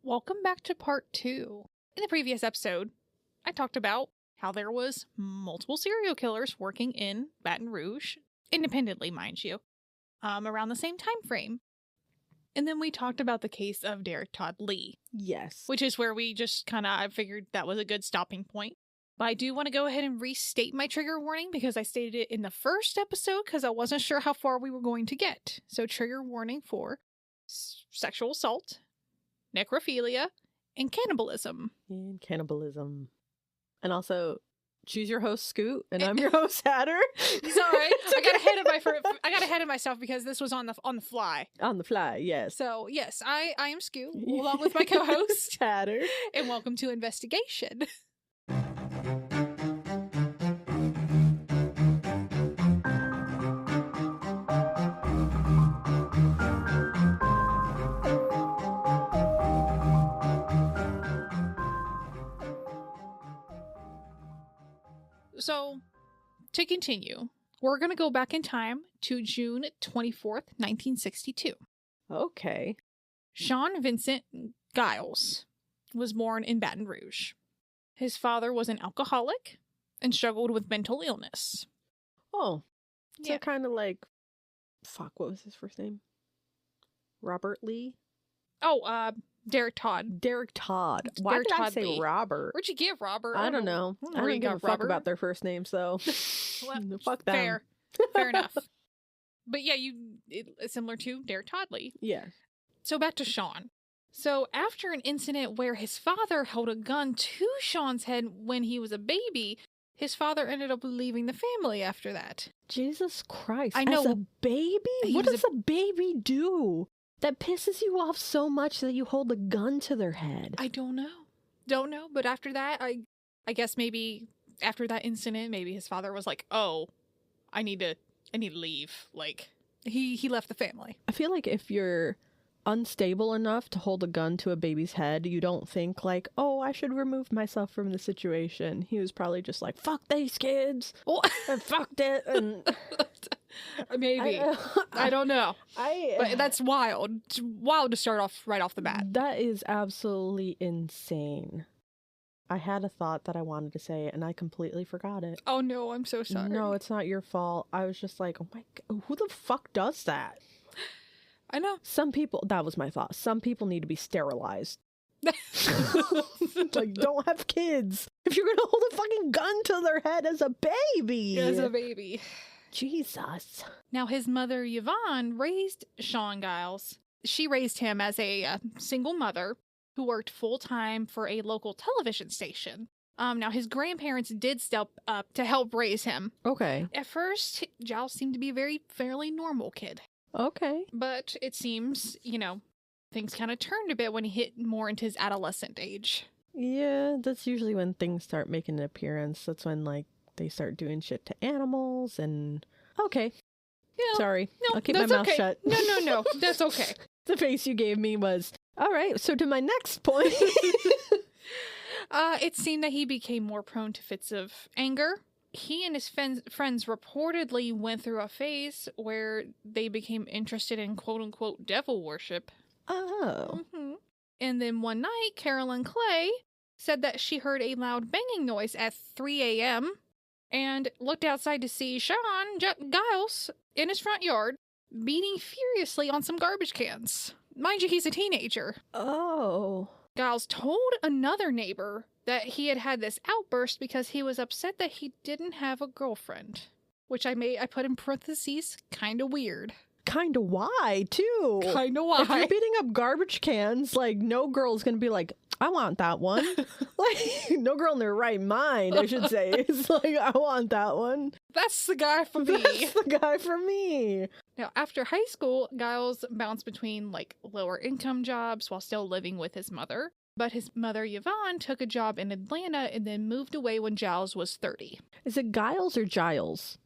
Welcome back to part 2. In the previous episode, I talked about how there was multiple serial killers working in Baton Rouge, independently, mind you, around the same time frame. And then we talked about the case of Derek Todd Lee. Yes. Which is where we just I figured that was a good stopping point. But I do want to go ahead and restate my trigger warning because I stated it in the first episode because I wasn't sure how far we were going to get. So trigger warning for sexual assault, necrophilia, and cannibalism. And cannibalism. And also, choose your host, Scoot, and I'm your host, Hatter. Sorry, I got ahead of myself because this was on the fly. On the fly, yes. So yes, I am Scoot along with my co-host Hatter, and welcome to Investigation. So, to continue, we're going to go back in time to June 24th, 1962. Okay. Sean Vincent Giles was born in Baton Rouge. His father was an alcoholic and struggled with mental illness. Oh. So Yeah. kind of like, what was his first name? Robert Lee? Oh, Derek Todd. Derek Todd. Why Derek did I Todd say Lee. Robert? Where'd you get Robert? I don't know. I where don't you give a got fuck Robert. about their first names, though. Well, Fuck them. Fair enough. But yeah, it's similar to Derek Todd Lee. Yeah. So back to Sean. So after an incident where his father held a gun to Sean's head when he was a baby, his father ended up leaving the family after that. Jesus Christ. I know. As a baby? He What was does a baby do that pisses you off so much that you hold a gun to their head? I don't know. But after that, I guess maybe after that incident, maybe his father was like, "Oh, I need to leave." Like he left the family. I feel like if you're unstable enough to hold a gun to a baby's head, you don't think like, oh, I should remove myself from the situation. He was probably just like, fuck these kids. Well, And fucked it. And maybe. I don't know. But that's wild. It's wild to start off right off the bat. That is absolutely insane. I had a thought that I wanted to say and I completely forgot it. Oh no, I'm so sorry. No, it's not your fault. I was just like, oh my God, who the fuck does that? I know. Some people, that was my thought. Some people need to be sterilized. Like, don't have kids. If you're gonna hold a fucking gun to their head as a baby. As a baby. Jesus. Now, his mother, Yvonne, raised Sean Giles. She raised him as a single mother who worked full-time for a local television station. Now, his grandparents did step up to help raise him. Okay. At first, Giles seemed to be a fairly normal kid. Okay. But it seems, things kind of turned a bit when he hit more into his adolescent age. Yeah, that's usually when things start making an appearance. That's when, like, they start doing shit to animals and... Okay. Yeah, Sorry. no, I'll keep my mouth okay. shut. No. That's okay. The face you gave me was, all right, so to my next point. It seemed that he became more prone to fits of anger. He and his friends reportedly went through a phase where they became interested in quote-unquote devil worship. Oh. Mm-hmm. And then one night, Carolyn Clay said that she heard a loud banging noise at 3 a.m. and looked outside to see Sean Giles in his front yard beating furiously on some garbage cans. Mind you, he's a teenager. Oh. Giles told another neighbor that he had this outburst because he was upset that he didn't have a girlfriend. Which I put in parentheses, kinda weird. Kinda why, too? Kinda why. If you're beating up garbage cans, like, no girl's gonna be like, I want that one. Like, no girl in their right mind, I should say. It's like, I want that one. That's the guy for me. That's the guy for me. Now, after high school, Giles bounced between, lower income jobs while still living with his mother. But his mother, Yvonne, took a job in Atlanta and then moved away when Giles was 30. Is it Giles or Giles?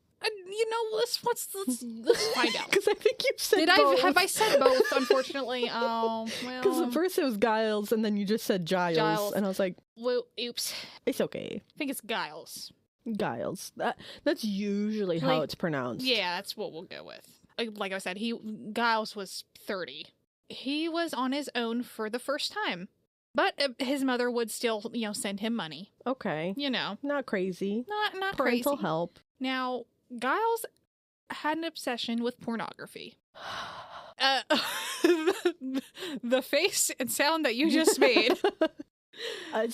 Let's find out. Because I think you said both. Have I said both, unfortunately? Well... Because at first it was Giles, and then you just said Giles. And I was like... Well, oops. It's okay. I think it's Giles. Giles. That's usually how it's pronounced. Yeah, that's what we'll go with. Like I said, Giles was 30. He was on his own for the first time. But his mother would still, send him money. Okay. Not crazy. Not Parental crazy. help. Now, Giles had an obsession with pornography. The face and sound that you just made. I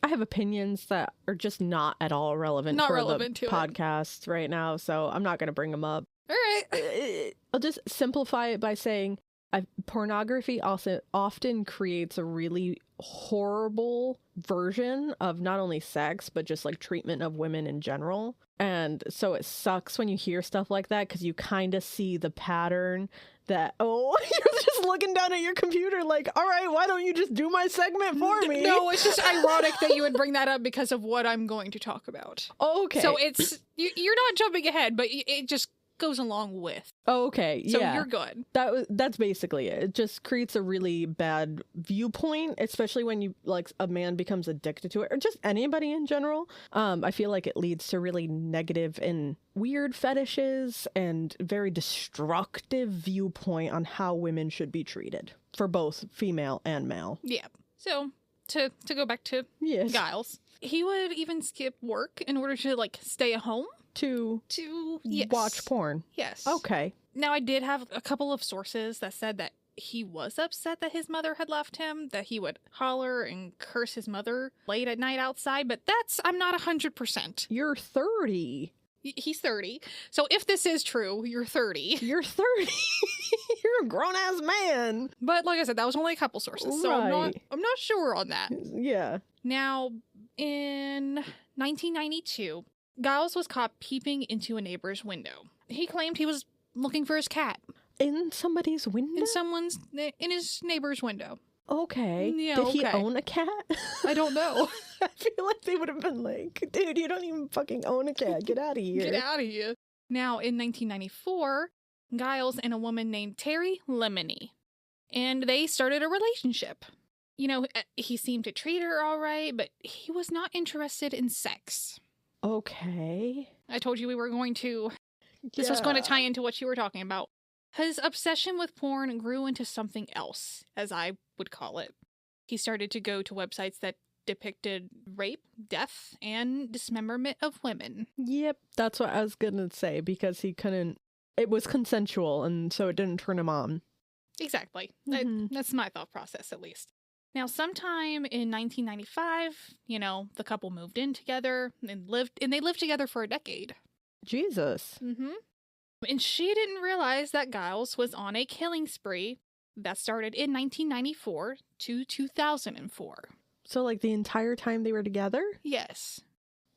have opinions that are just not at all relevant Not for relevant the to podcast right now, so I'm not going to bring them up. All right. I'll just simplify it by saying pornography also often creates a really horrible version of not only sex, but just like treatment of women in general. And so it sucks when you hear stuff like that because you kind of see the pattern that, you're just looking down at your computer like, all right, why don't you just do my segment for me? No, it's just ironic that you would bring that up because of what I'm going to talk about. Okay. So it's, you're not jumping ahead, but it just goes along with. Okay, yeah. So you're good. That's basically it. It just creates a really bad viewpoint, especially when a man becomes addicted to it, or just anybody in general. I feel like it leads to really negative and weird fetishes and very destructive viewpoint on how women should be treated for both female and male. Yeah. So to go back to Giles, he would even skip work in order to stay at home. To yes. Watch porn. Yes. Okay. Now, I did have a couple of sources that said that he was upset that his mother had left him, that he would holler and curse his mother late at night outside, but I'm not 100%. You're 30. He's 30. So if this is true, you're 30. You're 30. You're a grown-ass man. But like I said, that was only a couple sources, so right. I'm not sure on that. Yeah. Now, in 1992... Giles was caught peeping into a neighbor's window. He claimed he was looking for his cat. In somebody's window? In his neighbor's window. Okay. Yeah, Did he own a cat? I don't know. I feel like they would have been like, dude, you don't even fucking own a cat. Get out of here. Get out of here. Now, in 1994, Giles and a woman named Terry Lemony. And they started a relationship. He seemed to treat her all right, but he was not interested in sex. Okay. I told you we were going to... This was going to tie into what you were talking about. His obsession with porn grew into something else, as I would call it. He started to go to websites that depicted rape, death, and dismemberment of women. Yep, that's what I was going to say, because he couldn't... It was consensual, and so it didn't turn him on. Exactly. Mm-hmm. That's my thought process, at least. Now, sometime in 1995, the couple moved in together and they lived together for a decade. Jesus. Mm-hmm. And she didn't realize that Giles was on a killing spree that started in 1994 to 2004. So, the entire time they were together? Yes.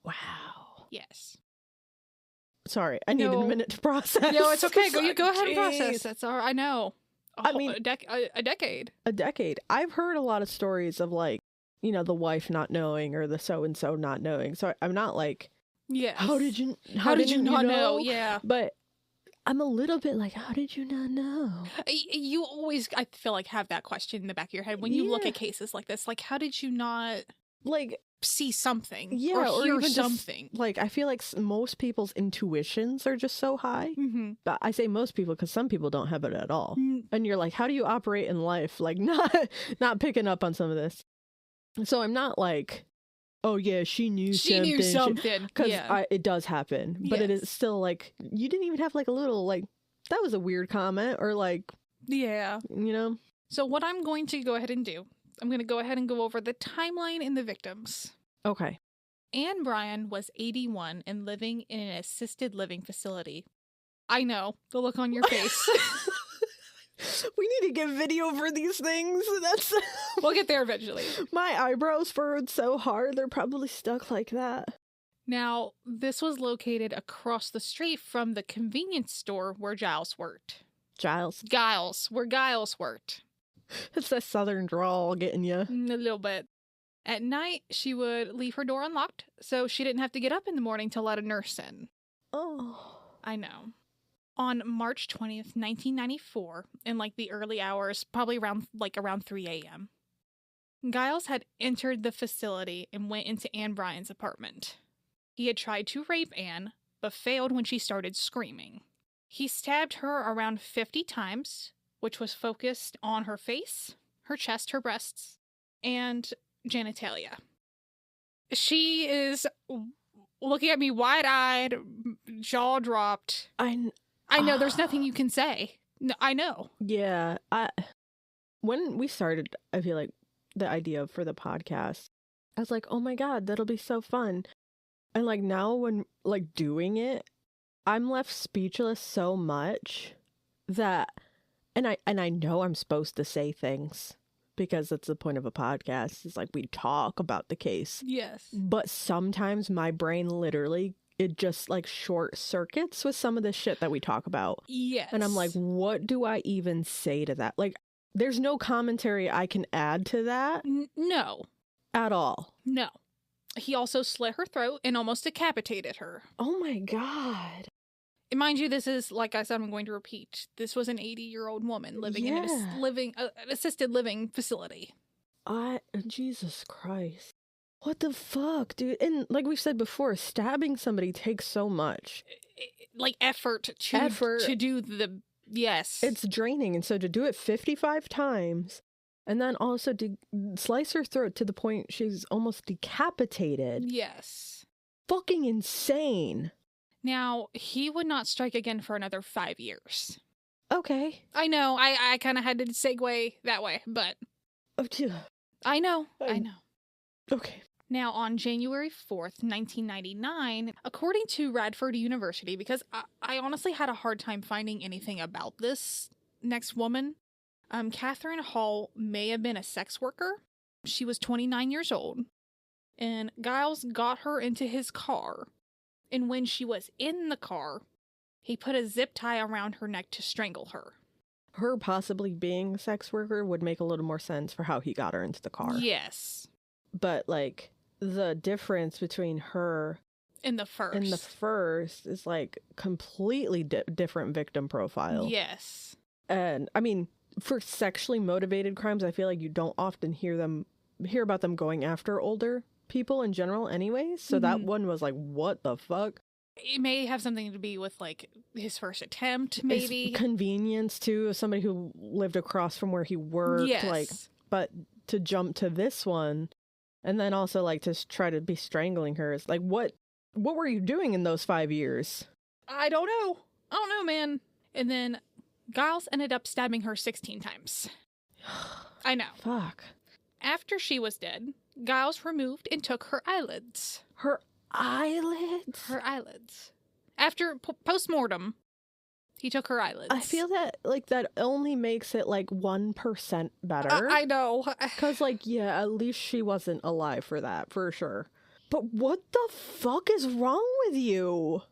Wow. Yes. Sorry, I needed a minute to process. No, it's okay. Go ahead and process. That's all right. I know. A decade. A decade. I've heard a lot of stories of the wife not knowing or the so-and-so not knowing. So I'm not yes. How did you not know? Yeah. But I'm a little bit how did you not know? You always, I feel have that question in the back of your head when you look at cases like this. How did you not see something? Yeah, or hear even something. Just, I feel like most people's intuitions are just so high. Mm-hmm. But I say most people because some people don't have it at all. Mm. And you're how do you operate in life? Not picking up on some of this. So I'm not oh yeah, she knew something. Because it does happen. But it is still you didn't even have a little that was a weird comment or yeah. So what I'm going to go ahead and do, I'm going to go ahead and go over the timeline and the victims. Okay. Anne Bryan was 81 and living in an assisted living facility. I know, the look on your face. We need to get video for these things. We'll get there eventually. My eyebrows furrowed so hard, they're probably stuck like that. Now, this was located across the street from the convenience store where Giles worked. Where Giles worked. It's that southern drawl getting you. A little bit. At night, she would leave her door unlocked, so she didn't have to get up in the morning to let a nurse in. Oh. I know. On March 20th, 1994, in the early hours, probably around 3 a.m., Giles had entered the facility and went into Anne Bryan's apartment. He had tried to rape Anne, but failed when she started screaming. He stabbed her around 50 times, which was focused on her face, her chest, her breasts, and genitalia. She is looking at me wide-eyed, jaw dropped. I know, there's nothing you can say. No, I know. Yeah. When we started, I feel like the idea for the podcast, I was like, oh my God, that'll be so fun. And like now when like doing it, I'm left speechless so much that, and I know I'm supposed to say things because that's the point of a podcast. It's like we talk about the case. Yes. But sometimes my brain literally, it just like short circuits with some of the shit that we talk about. Yes. And I'm like, what do I even say to that? Like, there's no commentary I can add to that. No. At all. No. He also slit her throat and almost decapitated her. Oh my God. And mind you, this is, like I said, I'm going to repeat, this was an 80-year-old woman living in an assisted living facility. Jesus Christ. What the fuck, dude? And like we've said before, stabbing somebody takes so much. Like effort to do the, yes. It's draining. And so to do it 55 times and then also to slice her throat to the point she's almost decapitated. Yes. Fucking insane. Now, he would not strike again for another 5 years. Okay. I know. I kind of had to segue that way, but... I know. Okay. Now, on January 4th, 1999, according to Radford University, because I honestly had a hard time finding anything about this next woman, Catherine Hall may have been a sex worker. She was 29 years old, and Giles got her into his car. And when she was in the car, he put a zip tie around her neck to strangle her. Her possibly being a sex worker would make a little more sense for how he got her into the car. Yes. But, like, the difference between her and the first is, like, completely different victim profile. Yes. And, I mean, for sexually motivated crimes, I feel like you don't often hear about them going after older people in general anyways, so that one was like, what the fuck? It may have something to be with like his first attempt, maybe. It's convenience too, of somebody who lived across from where he worked. Yes. Like, but to jump to this one and then also like to try to be strangling her is like, what were you doing in those 5 years? I don't know, man. And then Giles ended up stabbing her 16 times. I know. Fuck. After she was dead, Giles removed and took her eyelids. Her eyelids? Her eyelids. After post-mortem, he took her eyelids. I feel that, like, that only makes it, like, 1% better. I know. Because, like, yeah, at least she wasn't alive for that, for sure. But what the fuck is wrong with you?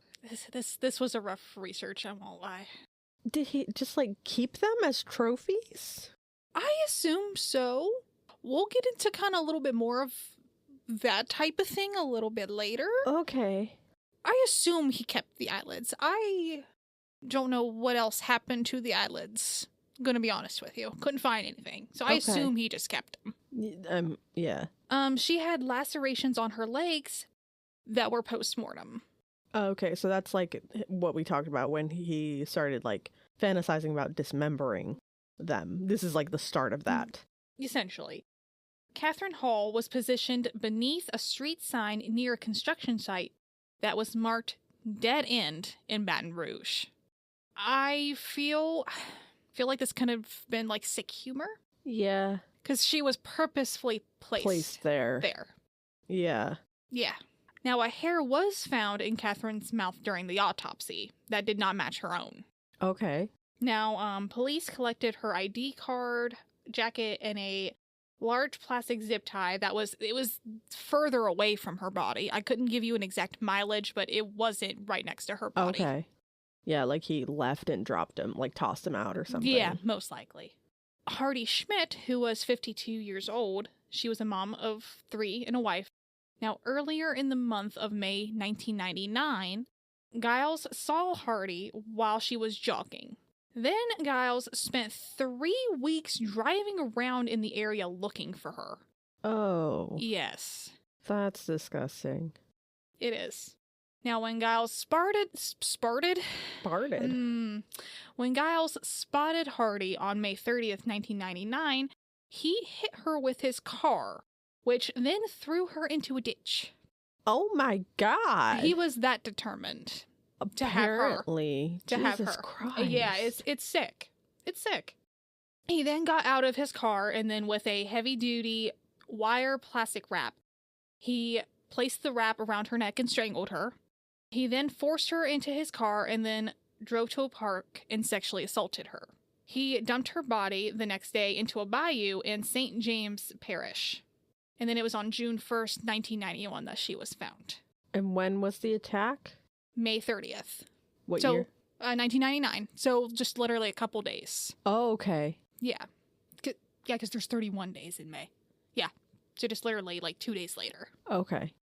This was a rough research, I won't lie. Did he just, like, keep them as trophies? I assume so. We'll get into kind of a little bit more of that type of thing a little bit later. Okay. I assume he kept the eyelids. I don't know what else happened to the eyelids. I'm gonna be honest with you. Couldn't find anything. So I assume he just kept them. Yeah. She had lacerations on her legs that were post-mortem. Okay, so that's like what we talked about when he started like fantasizing about dismembering them. This is like the start of that. Essentially. Catherine Hall was positioned beneath a street sign near a construction site that was marked Dead End in Baton Rouge. I feel like this could have been like sick humor. Yeah. Because she was purposefully placed there. Yeah. Yeah. Now, a hair was found in Catherine's mouth during the autopsy that did not match her own. Okay. Now, police collected her ID card, jacket, and a large plastic zip tie that was further away from her body. I couldn't give you an exact mileage, but it wasn't right next to her body. Okay. Yeah, like he left and dropped him, like tossed him out or something. Yeah, most likely. Hardy Schmidt, who was 52 years old, she was a mom of 3 and a wife. Now, earlier in the month of May 1999, Giles saw Hardy while she was jogging. Then Giles spent 3 weeks driving around in the area looking for her. Oh. Yes. That's disgusting. It is. Now, when Giles when Giles spotted Hardy on May 30th, 1999, He hit her with his car, which then threw her into a ditch. Oh my God. He was that determined Apparently. to have her. Jesus Christ. Yeah, it's sick. It's sick. He then got out of his car, and then with a heavy-duty wire plastic wrap, he placed the wrap around her neck and strangled her. He then forced her into his car and then drove to a park and sexually assaulted her. He dumped her body the next day into a bayou in St. James Parish. And then it was on June 1st, 1991 that she was found. And when was the attack? May 30th. What year? 1999. So just literally a couple days. Oh, okay. Yeah. Yeah, because there's 31 days in May. Yeah. So just literally like 2 days later. Okay.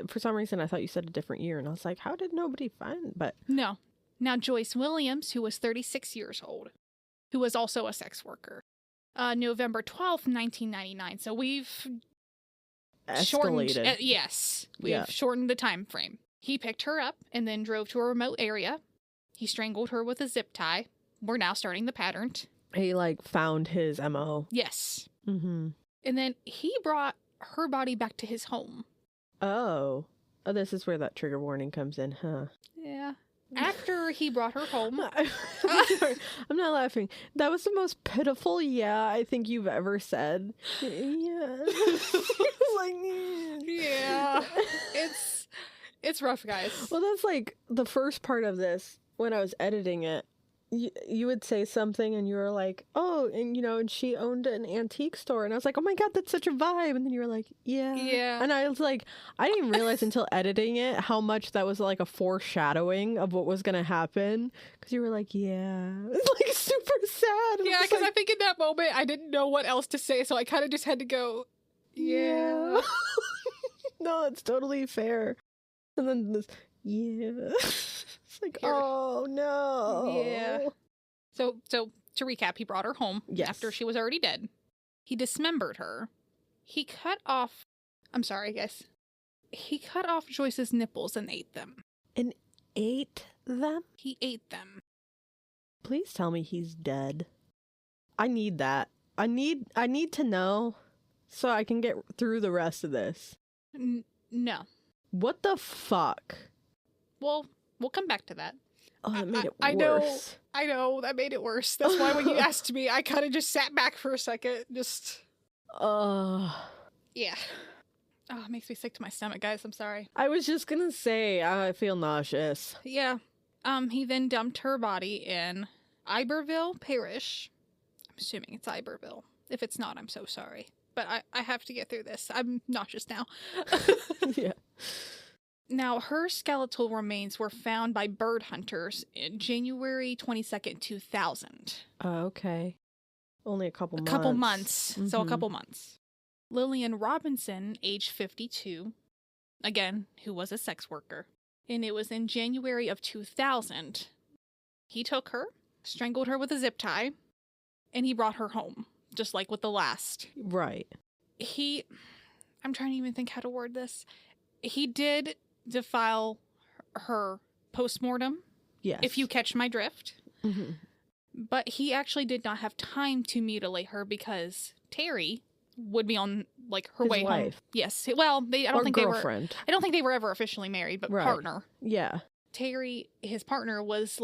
For some reason, I thought you said a different year, and I was like, how did nobody find? But no. Now, Joyce Williams, who was 36 years old, who was also a sex worker. November 12th, 1999. So we've escalated. Yes. We've shortened the time frame. He picked her up and then drove to a remote area. He strangled her with a zip tie. We're now starting the pattern. He, found his MO. Yes. Mm-hmm. And then he brought her body back to his home. Oh, this is where that trigger warning comes in, huh? Yeah. After he brought her home. I'm sorry. I'm not laughing. That was the most pitiful I think you've ever said. Yeah. Yeah. It's rough, guys. Well, that's the first part of this. When I was editing it, you would say something and you were like, oh, and she owned an antique store. And I was like, oh my God, that's such a vibe. And then you were like, yeah. Yeah. And I was like, I didn't realize until editing it how much that was a foreshadowing of what was going to happen. Because you were like, yeah. It's super sad. Yeah, because I think in that moment I didn't know what else to say. So I kind of just had to go, yeah. No, it's totally fair. And then this, yeah. It's like, oh no. Yeah. So to recap, he brought her home after she was already dead. He dismembered her. He cut off Joyce's nipples and ate them. And ate them? He ate them. Please tell me he's dead. I need that. I need to know so I can get through the rest of this. No. What the fuck? Well, we'll come back to that. Oh, that made it worse. I know, that made it worse. That's why when you asked me, I kind of just sat back for a second. Just... Yeah. Oh, it makes me sick to my stomach, guys. I'm sorry. I was just gonna say, I feel nauseous. Yeah. He then dumped her body in Iberville Parish. I'm assuming it's Iberville. If it's not, I'm so sorry. But I have to get through this. I'm nauseous now. Yeah. Now, her skeletal remains were found by bird hunters in January 22nd, 2000. Okay. Only a couple months. Mm-hmm. So a couple months. Lillian Robinson, age 52, again, who was a sex worker. And it was in January of 2000. He took her, strangled her with a zip tie, and he brought her home, just like with the last. Right. I'm trying to even think how to word this. He did defile her post-mortem. Yes. If you catch my drift. Mm-hmm. But he actually did not have time to mutilate her because Terry would be on her his way wife. home. Yes. Well, I don't think girlfriend. I don't think they were ever officially married, but partner. Yeah. Terry, his partner, was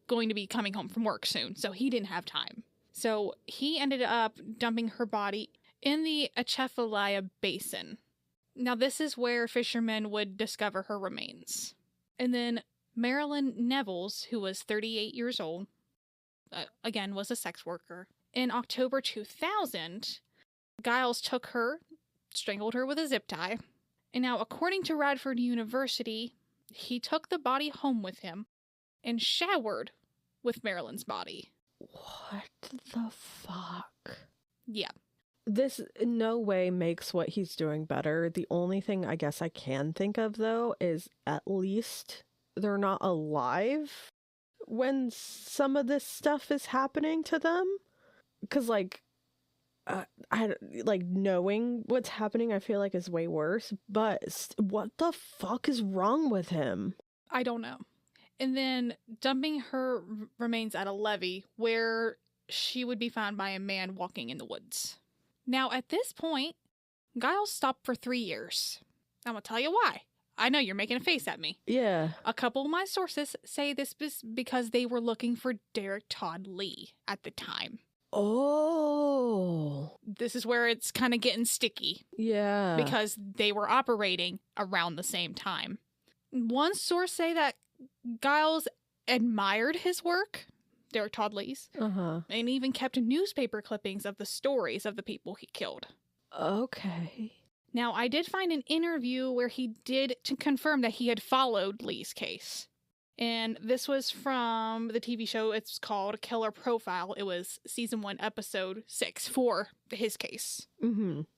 going to be coming home from work soon, so he didn't have time. So he ended up dumping her body in the Atchafalaya Basin. Now, this is where fishermen would discover her remains. And then Marilyn Nevels, who was 38 years old, again, was a sex worker. In October 2000, Giles took her, strangled her with a zip tie. And now, according to Radford University, he took the body home with him and showered with Marilyn's body. What the fuck? Yeah. This in no way makes what he's doing better. The only thing I guess I can think of, though, is at least they're not alive when some of this stuff is happening to them. Because, knowing what's happening, I feel like is way worse. But what the fuck is wrong with him? I don't know. And then dumping her remains at a levee where she would be found by a man walking in the woods. Now, at this point, Giles stopped for 3 years. I'm going to tell you why. I know you're making a face at me. Yeah. A couple of my sources say this was because they were looking for Derek Todd Lee at the time. Oh. This is where it's kind of getting sticky. Yeah. Because they were operating around the same time. One source say that Giles admired his work, Derek Todd Lee's, and even kept newspaper clippings of the stories of the people he killed. Okay. Now, I did find an interview where he did to confirm that he had followed Lee's case. And this was from the TV show. It's called Killer Profile. It was season 1, episode 6 for his case,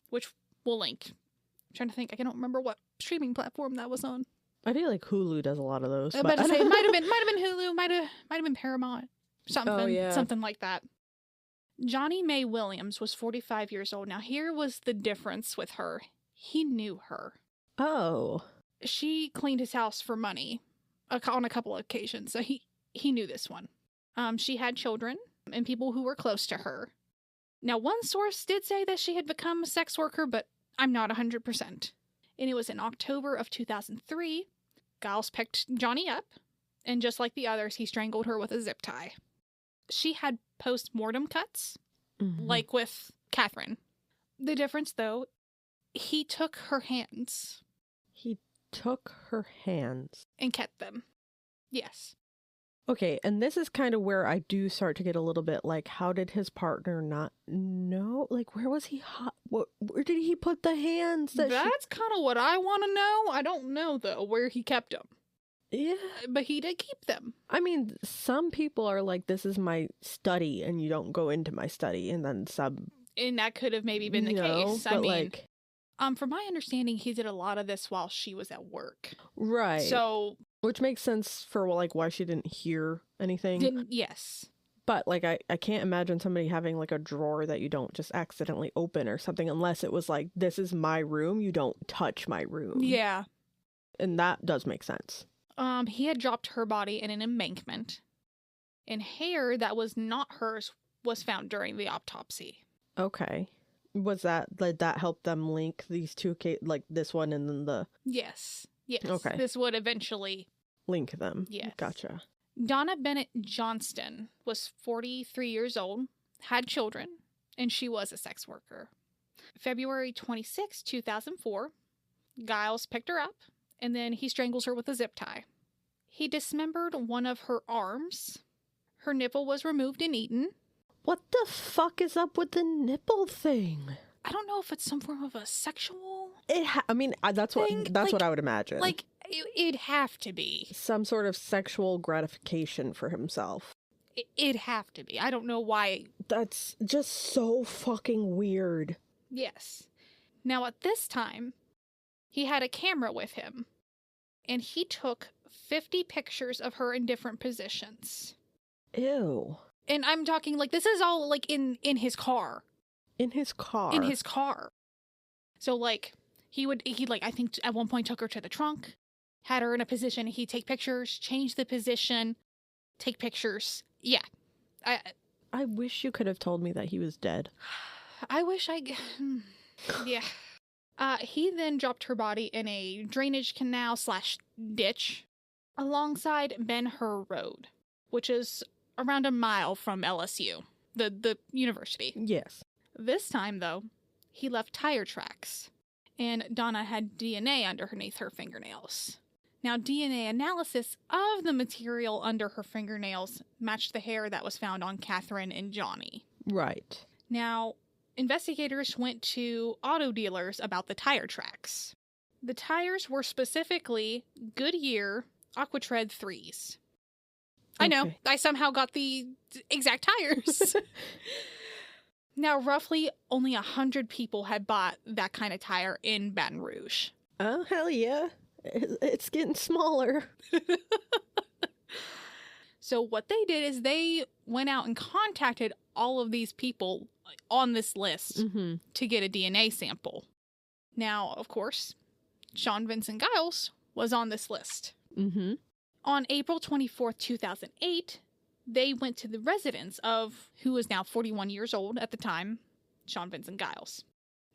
which we'll link. I'm trying to think. I don't remember what streaming platform that was on. I feel like Hulu does a lot of those. But I say it might have been Hulu, might have been Paramount, something like that. Johnny Mae Williams was 45 years old. Now, here was the difference with her. He knew her. Oh. She cleaned his house for money on a couple of occasions, so he knew this one. She had children and people who were close to her. Now, one source did say that she had become a sex worker, but I'm not 100%. And it was in October of 2003. Giles picked Johnny up, and just like the others, he strangled her with a zip tie. She had post-mortem cuts, like with Catherine. The difference, though, he took her hands. He took her hands. And kept them. Yes. Okay, and this is kind of where I do start to get a little bit like, how did his partner not know? Like, where was he? Where did he put the hands? That's kind of what I want to know. I don't know, though, where he kept them. Yeah. But he did keep them. I mean, some people are like, this is my study, and you don't go into my study, and then some... And that could have maybe been the case. I mean... from my understanding, he did a lot of this while she was at work. Right. So... Which makes sense for, like, why she didn't hear anything. Yes. But, like, I can't imagine somebody having, like, a drawer that you don't just accidentally open or something, unless it was like, this is my room, you don't touch my room. Yeah. And that does make sense. He had dropped her body in an embankment. And hair that was not hers was found during the autopsy. Okay. Did that help them link these two, like, this one and then the... Yes. Yes. Okay. This would eventually... Link them. Yes. Gotcha. Donna Bennett Johnston was 43 years old, had children, and she was a sex worker. February 26, 2004, Giles picked her up, and then he strangles her with a zip tie. He dismembered one of her arms. Her nipple was removed and eaten. What the fuck is up with the nipple thing? I don't know if it's some form of a sexual... that's what I would imagine. Like, it'd have to be. Some sort of sexual gratification for himself. It'd have to be. I don't know why. That's just so fucking weird. Yes. Now, at this time, he had a camera with him, and he took 50 pictures of her in different positions. Ew. And I'm talking, like, this is all, like, in his car. In his car? In his car. So, like, he I think at one point took her to the trunk, had her in a position, he'd take pictures, change the position, take pictures. Yeah. I wish you could have told me that he was dead. I wish yeah. He then dropped her body in a drainage canal / ditch alongside Ben Hur Road, which is around a mile from LSU, the university. Yes. This time, though, he left tire tracks, and Donna had DNA underneath her fingernails. Now, DNA analysis of the material under her fingernails matched the hair that was found on Catherine and Johnny. Right. Now, investigators went to auto dealers about the tire tracks. The tires were specifically Goodyear Aquatred 3s. I know, I somehow got the exact tires. Now, roughly only 100 people had bought that kind of tire in Baton Rouge. Oh, hell yeah. It's getting smaller. So what they did is they went out and contacted all of these people on this list to get a DNA sample. Now, of course, Sean Vincent Giles was on this list. On April 24th, 2008, they went to the residence of, who was now 41 years old at the time, Sean Vincent Giles.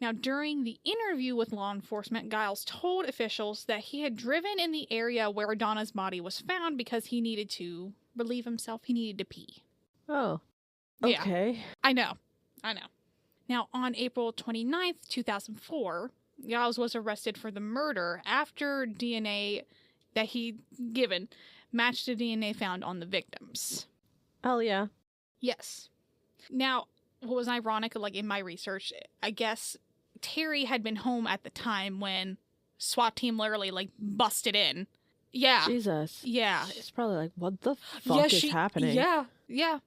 Now, during the interview with law enforcement, Giles told officials that he had driven in the area where Donna's body was found because he needed to relieve himself. He needed to pee. Oh, okay. Yeah, I know. Now, on April 29th, 2004, Giles was arrested for the murder after DNA that he'd given matched the DNA found on the victims. Hell yeah. Yes. Now, what was ironic, like in my research, I guess Terry had been home at the time when SWAT team literally like busted in. Yeah. Jesus. Yeah. She's probably like, what the fuck is happening? Yeah.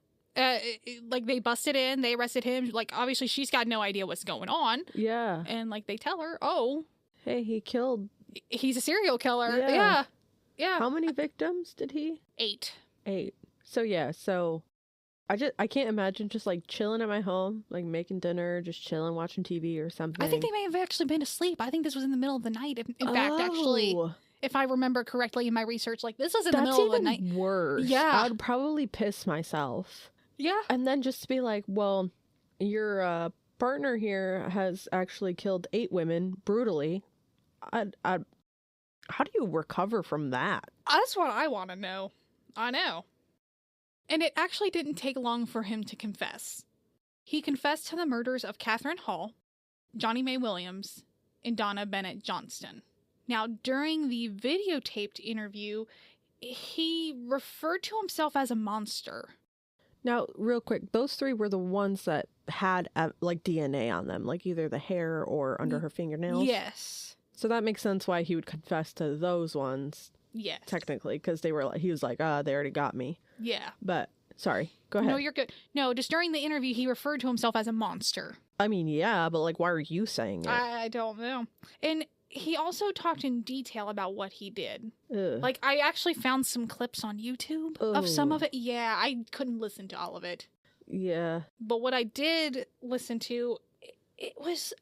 Like they busted in, they arrested him. Like obviously she's got no idea what's going on. Yeah. And like they tell her, oh, hey, he's a serial killer. Yeah. How many victims did he? 8. So yeah, I can't imagine just like chilling at my home, like making dinner, just chilling, watching TV or something. I think they may have actually been asleep. I think this was in the middle of the night. In fact, actually, if I remember correctly in my research, like this was in the middle of the night. That's even worse. Yeah. I would probably piss myself. Yeah. And then just be like, well, your partner here has actually killed 8 women brutally. How do you recover from that? That's what I want to know. I know. And it actually didn't take long for him to confess. He confessed to the murders of Catherine Hall, Johnny Mae Williams, and Donna Bennett Johnston. Now, during the videotaped interview, he referred to himself as a monster. Now, real quick, those 3 were the ones that had like DNA on them, like either the hair or under her fingernails. Yes. So that makes sense why he would confess to those ones. Yes. Technically, because they were like, he was like, they already got me. Yeah. But sorry, go ahead. No, you're good. No, just during the interview, he referred to himself as a monster. I mean, yeah, but like, why are you saying it? I don't know. And he also talked in detail about what he did. Ugh. Like, I actually found some clips on YouTube of some of it. Yeah, I couldn't listen to all of it. Yeah. But what I did listen to, it was...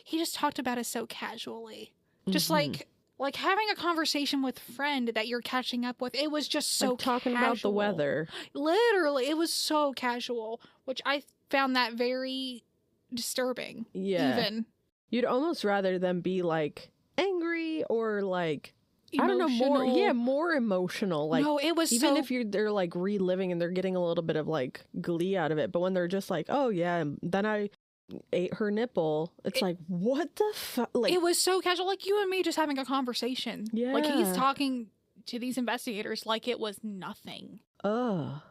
He just talked about it so casually. Just like having a conversation with a friend that you're catching up with. It was just so like talking casual. about the weather. Literally, it was so casual, which I found that very disturbing. Yeah. Even. You'd almost rather them be like angry or like Emotional. I don't know, more emotional. Like no, it was even so... if they're like reliving and they're getting a little bit of like glee out of it, but when they're just like, oh yeah, and then I ate her nipple, it's like, what the fuck? Like, it was so casual, like you and me just having a conversation. Yeah. Like he's talking to these investigators like it was nothing. Ugh.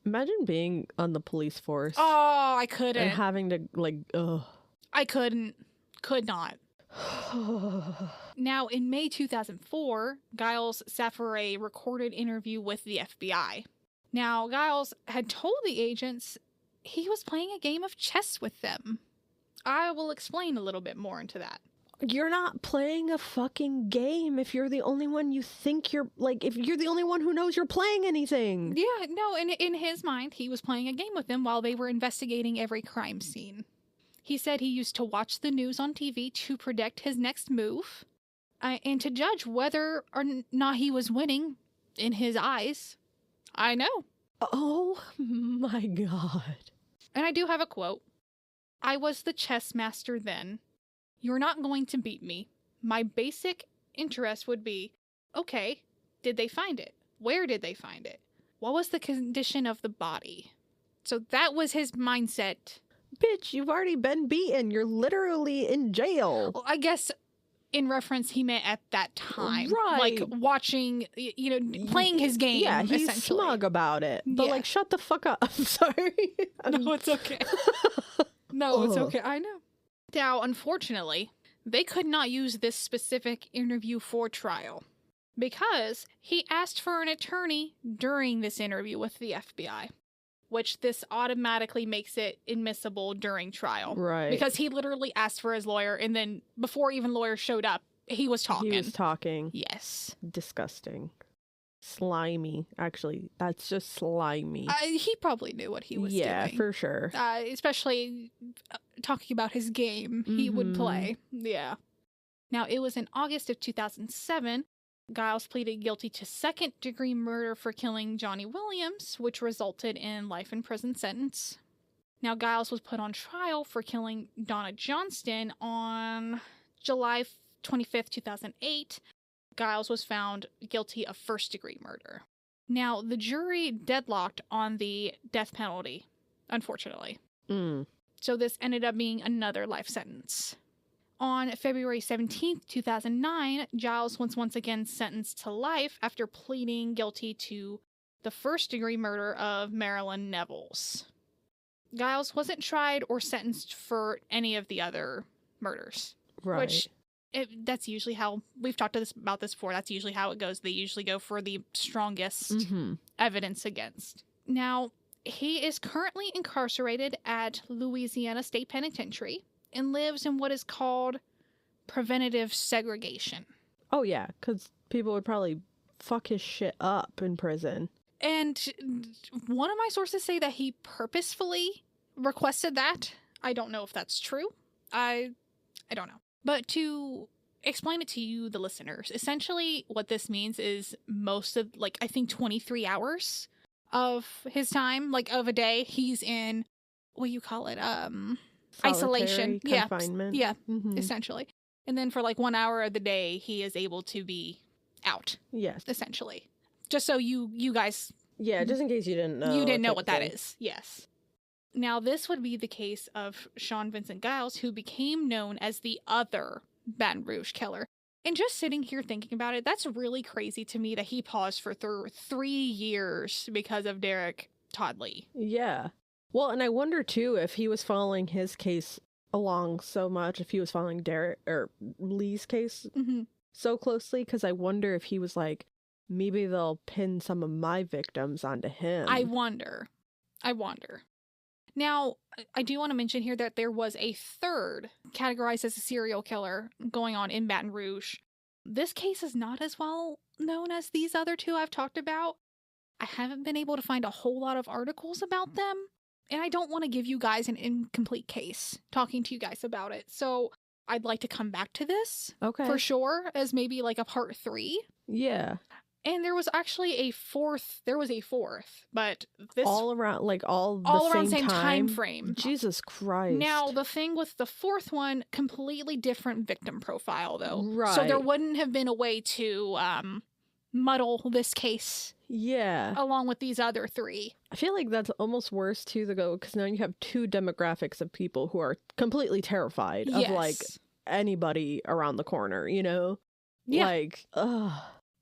Imagine being on the police force. Oh, I couldn't. And having to like, ugh. I couldn't. Could not. Now, in May 2004, Giles sat for a recorded interview with the FBI. Now, Giles had told the agents he was playing a game of chess with them. I will explain a little bit more into that. You're not playing a fucking game if you're the only one you think you're, like, if you're the only one who knows you're playing anything. Yeah, no, in his mind, he was playing a game with them while they were investigating every crime scene. He said he used to watch the news on TV to predict his next move, and to judge whether or not he was winning in his eyes. I know. Oh my God. And I do have a quote. I was the chess master then. You're not going to beat me. My basic interest would be, okay, did they find it? Where did they find it? What was the condition of the body? So that was his mindset. Bitch, you've already been beaten. You're literally in jail. Well, I guess in reference he meant at that time. Right. Like watching, playing his game. Yeah, he's essentially smug about it. But yeah. like, shut the fuck up. I'm sorry. No, it's okay. No, it's okay. I know. Now, unfortunately, they could not use this specific interview for trial because he asked for an attorney during this interview with the FBI, which this automatically makes it admissible during trial. Right. Because he literally asked for his lawyer, and then before even lawyers showed up, he was talking. He was talking. Yes. Disgusting. Slimy. Actually, that's just slimy. He probably knew what he was doing. Yeah, for sure. Especially talking about his game he would play. Yeah. Now, it was in August of 2007, Giles pleaded guilty to second-degree murder for killing Johnny Williams, which resulted in life in prison sentence. Now, Giles was put on trial for killing Donna Johnston on July 25th, 2008. Giles was found guilty of first-degree murder. Now, the jury deadlocked on the death penalty, unfortunately. So this ended up being another life sentence. On February 17th, 2009, Giles was once again sentenced to life after pleading guilty to the first-degree murder of Marilyn Nevels. Giles wasn't tried or sentenced for any of the other murders. Right. Which, that's usually how, we've talked about this before, that's usually how it goes. They usually go for the strongest evidence against. Now, he is currently incarcerated at Louisiana State Penitentiary and lives in what is called preventative segregation. Oh, yeah, because people would probably fuck his shit up in prison. And one of my sources say that he purposefully requested that. I don't know if that's true. I don't know. But to explain it to you, the listeners, essentially what this means is most of, I think 23 hours of his time, of a day, he's in, what do you call it? Isolation. Confinement. Yeah, essentially. And then for 1 hour of the day, he is able to be out. Yes. Essentially. Just so you guys... Yeah, just in case you didn't know. You didn't know what that is. Yes. Now, this would be the case of Sean Vincent Giles, who became known as the other Baton Rouge killer. And just sitting here thinking about it, that's really crazy to me that he paused for 3 years because of Derek Todd Lee. Yeah. Well, and I wonder, too, if he was following his case along so much, if he was following Lee's case so closely, because I wonder if he was like, maybe they'll pin some of my victims onto him. I wonder. Now, I do want to mention here that there was a third categorized as a serial killer going on in Baton Rouge. This case is not as well known as these other two I've talked about. I haven't been able to find a whole lot of articles about them, and I don't want to give you guys an incomplete case talking to you guys about it. So I'd like to come back to this for sure as maybe a part 3. Yeah. And there was actually a fourth, but this... all around the same time frame. Jesus Christ. Now, the thing with the fourth one, completely different victim profile, though. Right. So there wouldn't have been a way to muddle this case. Yeah. Along with these other 3. I feel like that's almost worse, too, because now you have 2 demographics of people who are completely terrified of, anybody around the corner, you know? Yeah. Ugh.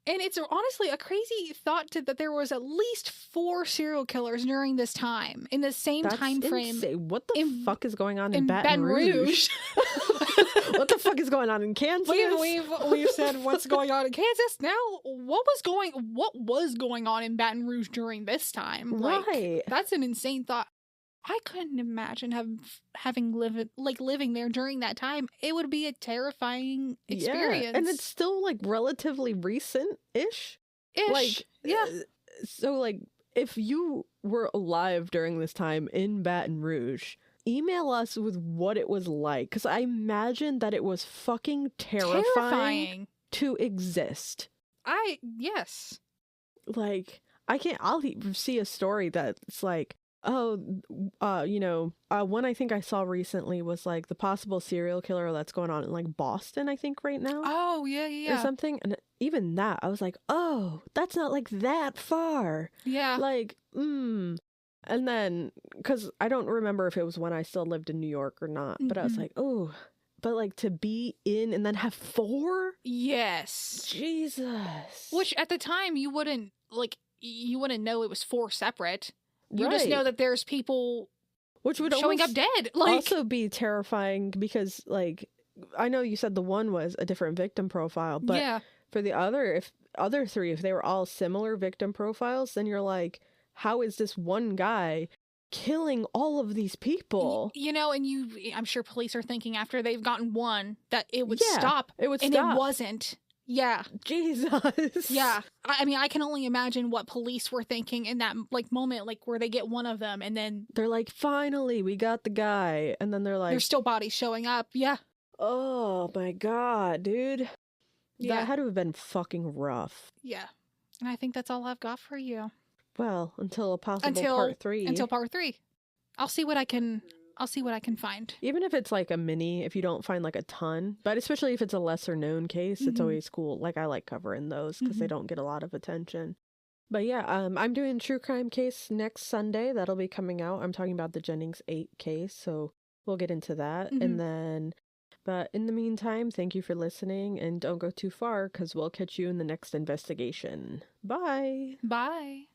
And it's honestly a crazy thought that there was at least 4 serial killers during this time, in the same time frame. Insane. What the fuck is going on in Baton Rouge? What the fuck is going on in Kansas? We've said what's going on in Kansas. Now, what was going on in Baton Rouge during this time? Right. That's an insane thought. I couldn't imagine living there during that time. It would be a terrifying experience. Yeah. And it's still relatively recent-ish. Yeah. So if you were alive during this time in Baton Rouge, email us with what it was like, because I imagine that it was fucking terrifying to exist. Yes. I'll see a story that's one I think I saw recently was the possible serial killer that's going on in Boston, I think, right now. Oh, yeah. Or something. And even that, I was like, oh, that's not that far. Yeah. And then, because I don't remember if it was when I still lived in New York or not, but I was like, oh, but to be in and then have 4? Yes. Jesus. Which at the time you wouldn't know it was 4 separate. You just know that there's people which would showing up dead. Also be terrifying because, I know you said the one was a different victim profile, but for the other 3, if they were all similar victim profiles, then you're like, how is this one guy killing all of these people? And I'm sure police are thinking after they've gotten one that it would stop. It would stop. And it wasn't. Yeah. Jesus. Yeah. I mean, I can only imagine what police were thinking in that moment, where they get one of them and then they're like, finally, we got the guy. And then they're like, there's still bodies showing up. Yeah. Oh my God, dude. Yeah. That had to have been fucking rough. Yeah. And I think that's all I've got for you. Well, until a possible part 3. Until part 3. I'll see what I can find. Even if it's like a mini, if you don't find like a ton, but especially if it's a lesser known case, it's always cool. Like I like covering those because they don't get a lot of attention. But yeah, I'm doing a true crime case next Sunday. That'll be coming out. I'm talking about the Jennings 8 case, so we'll get into that. And then, but in the meantime, thank you for listening and don't go too far because we'll catch you in the next investigation. Bye. Bye.